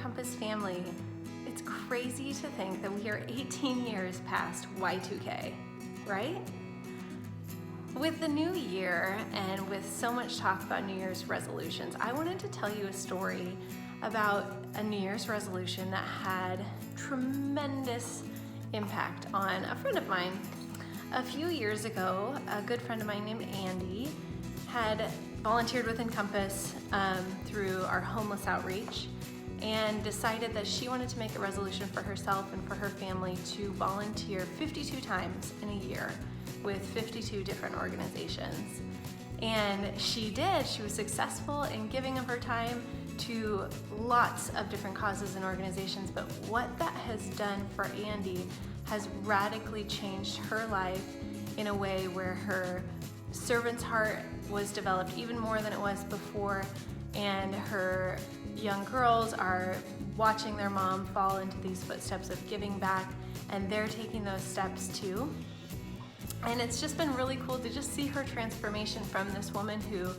Ncompass family. It's crazy to think that we are 18 years past Y2K, right? With the new year and with so much talk about New Year's resolutions, I wanted to tell you a story about a New Year's resolution that had tremendous impact on a friend of mine. A few years ago, a good friend of mine named Andy had volunteered with Ncompass through our homeless outreach and decided that she wanted to make a resolution for herself and for her family to volunteer 52 times in a year with 52 different organizations. And she did. She was successful in giving of her time to lots of different causes and organizations, but what that has done for Andy has radically changed her life in a way where her servant's heart was developed even more than it was before, and her young girls are watching their mom fall into these footsteps of giving back, and they're taking those steps too. And it's just been really cool to just see her transformation from this woman who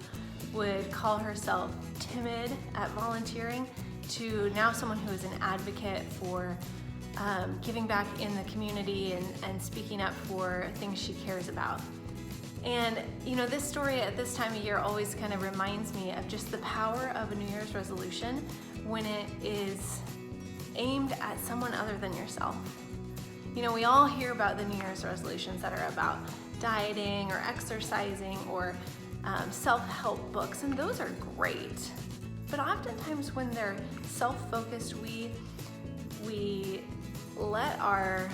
would call herself timid at volunteering to now someone who is an advocate for giving back in the community and speaking up for things she cares about. And you know, this story at this time of year always kind of reminds me of just the power of a New Year's resolution when it is aimed at someone other than yourself. You know, we all hear about the New Year's resolutions that are about dieting or exercising or self-help books, and those are great. But oftentimes when they're self-focused, we let our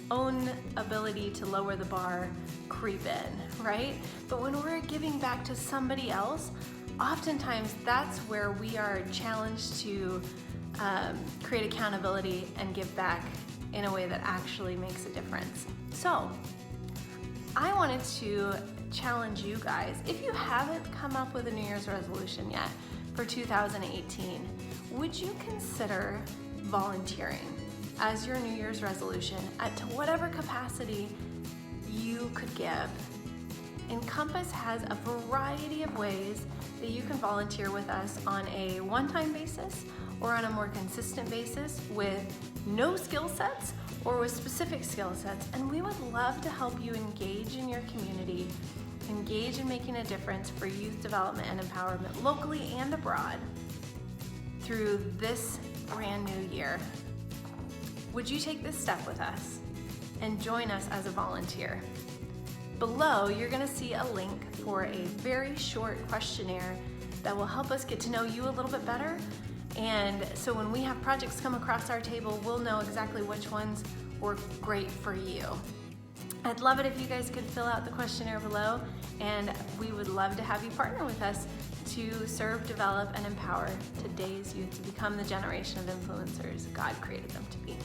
own ability to lower the bar creep in, right? But when we're giving back to somebody else, oftentimes that's where we are challenged to create accountability and give back in a way that actually makes a difference. So I wanted to challenge you guys, if you haven't come up with a New Year's resolution yet for 2018, would you consider volunteering as your New Year's resolution to whatever capacity you could give? Ncompass has a variety of ways that you can volunteer with us on a one-time basis or on a more consistent basis with no skill sets or with specific skill sets. And we would love to help you engage in your community, engage in making a difference for youth development and empowerment locally and abroad through this brand new year. Would you take this step with us and join us as a volunteer? Below, you're gonna see a link for a very short questionnaire that will help us get to know you a little bit better. And so when we have projects come across our table, we'll know exactly which ones work great for you. I'd love it if you guys could fill out the questionnaire below, and we would love to have you partner with us to serve, develop, and empower today's youth to become the generation of influencers God created them to be.